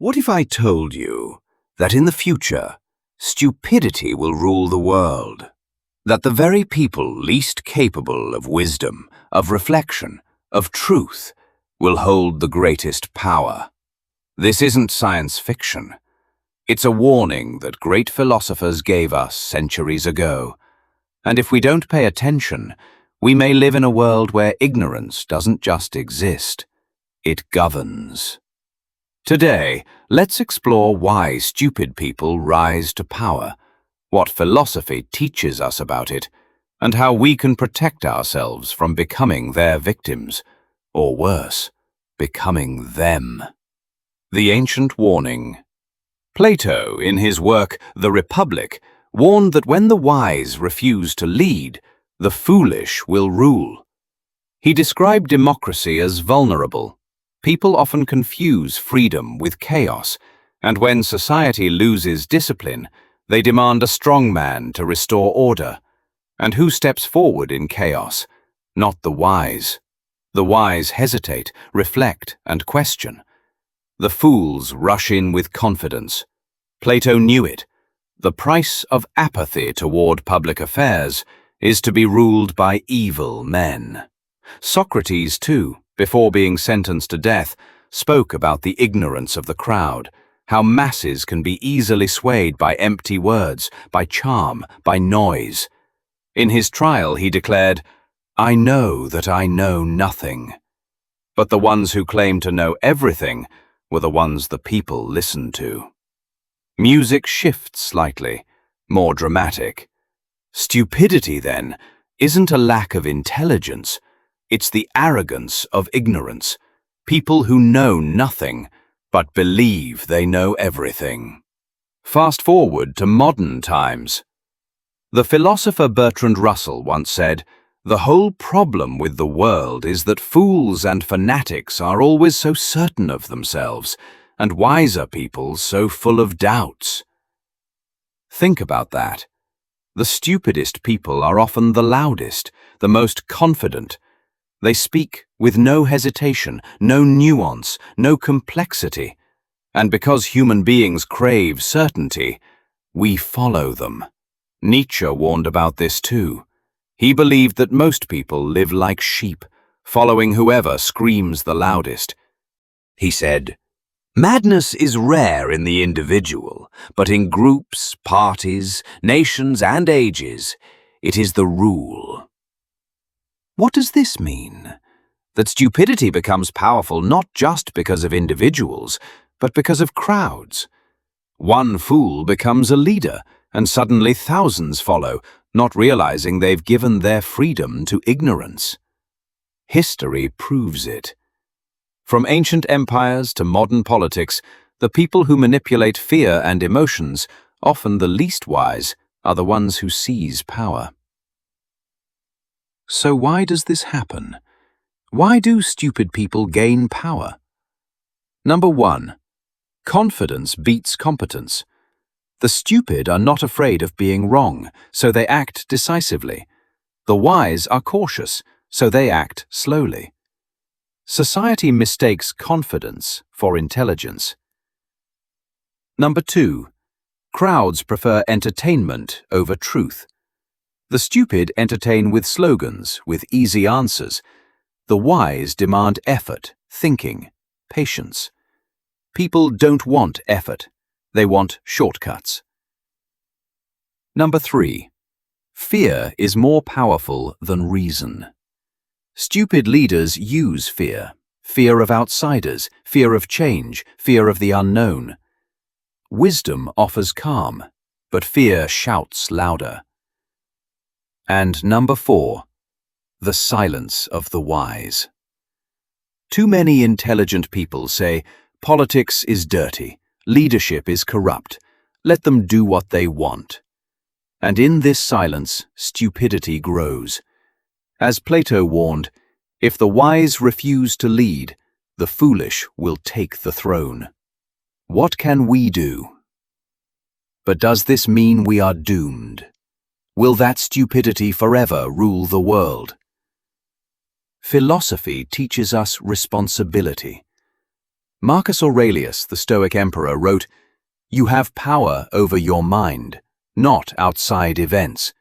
What if I told you that in the future, stupidity will rule the world? That the very people least capable of wisdom, of reflection, of truth, will hold the greatest power? This isn't science fiction. It's a warning that great philosophers gave us centuries ago. And if we don't pay attention, we may live in a world where ignorance doesn't just exist, it governs. Today, let's explore why stupid people rise to power, what philosophy teaches us about it, and how we can protect ourselves from becoming their victims, or worse, becoming them. The ancient warning. Plato, in his work The Republic, warned that when the wise refuse to lead, the foolish will rule. He described democracy as vulnerable. People often confuse freedom with chaos, and when society loses discipline, they demand a strong man to restore order. And who steps forward in chaos? Not the wise. The wise hesitate, reflect, and question. The fools rush in with confidence. Plato knew it. The price of apathy toward public affairs is to be ruled by evil men. Socrates, too, before being sentenced to death, spoke about the ignorance of the crowd, how masses can be easily swayed by empty words, by charm, by noise. In his trial, he declared, "I know that I know nothing." But the ones who claimed to know everything were the ones the people listened to. Music shifts slightly, more dramatic. Stupidity, then, isn't a lack of intelligence. It's the arrogance of ignorance. People who know nothing, but believe they know everything. Fast forward to modern times. The philosopher Bertrand Russell once said, "The whole problem with the world is that fools and fanatics are always so certain of themselves, and wiser people so full of doubts." Think about that. The stupidest people are often the loudest, the most confident. They speak with no hesitation, no nuance, no complexity. And because human beings crave certainty, we follow them. Nietzsche warned about this too. He believed that most people live like sheep, following whoever screams the loudest. He said, "Madness is rare in the individual, but in groups, parties, nations, and ages, it is the rule." What does this mean? That stupidity becomes powerful not just because of individuals, but because of crowds. One fool becomes a leader, and suddenly thousands follow, not realizing they've given their freedom to ignorance. History proves it. From ancient empires to modern politics, the people who manipulate fear and emotions, often the least wise, are the ones who seize power. So why does this happen? Why do stupid people gain power? Number 1. Confidence beats competence. The stupid are not afraid of being wrong, so they act decisively. The wise are cautious, so they act slowly. Society mistakes confidence for intelligence. Number 2. Crowds prefer entertainment over truth. The stupid entertain with slogans, with easy answers. The wise demand effort, thinking, patience. People don't want effort. They want shortcuts. Number 3. Fear is more powerful than reason. Stupid leaders use fear. Fear of outsiders, fear of change, fear of the unknown. Wisdom offers calm, but fear shouts louder. And number 4. The silence of the wise. Too many intelligent people say, politics is dirty, leadership is corrupt, let them do what they want. And in this silence, stupidity grows. As Plato warned, if the wise refuse to lead, the foolish will take the throne. What can we do? But does this mean we are doomed? Will that stupidity forever rule the world? Philosophy teaches us responsibility. Marcus Aurelius, the Stoic emperor, wrote, "You have power over your mind, not outside events.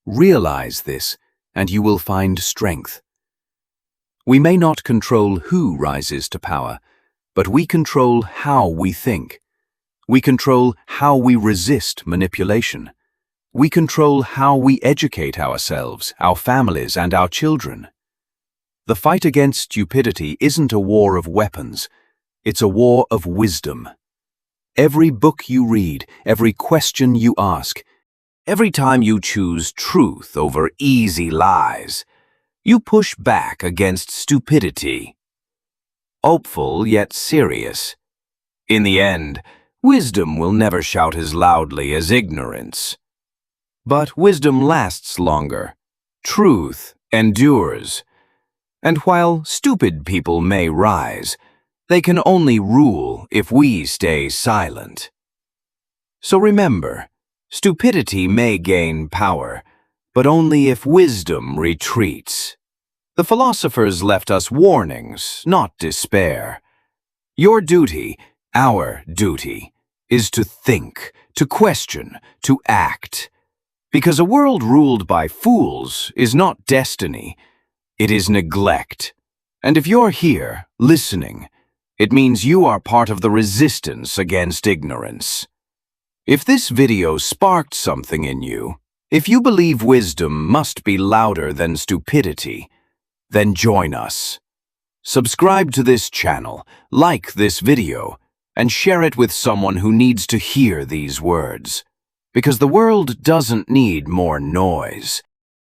Realize this, and you will find strength." We may not control who rises to power, but we control how we think. We control how we resist manipulation. We control how we educate ourselves, our families, and our children. The fight against stupidity isn't a war of weapons. It's a war of wisdom. Every book you read, every question you ask, every time you choose truth over easy lies, you push back against stupidity. Hopeful yet serious. In the end, wisdom will never shout as loudly as ignorance. But wisdom lasts longer. Truth endures. And while stupid people may rise, they can only rule if we stay silent. So remember, stupidity may gain power, but only if wisdom retreats. The philosophers left us warnings, not despair. Your duty, our duty, is to think, to question, to act. Because a world ruled by fools is not destiny, it is neglect. And if you're here, listening, it means you are part of the resistance against ignorance. If this video sparked something in you, if you believe wisdom must be louder than stupidity, then join us. Subscribe to this channel, like this video, and share it with someone who needs to hear these words. Because the world doesn't need more noise.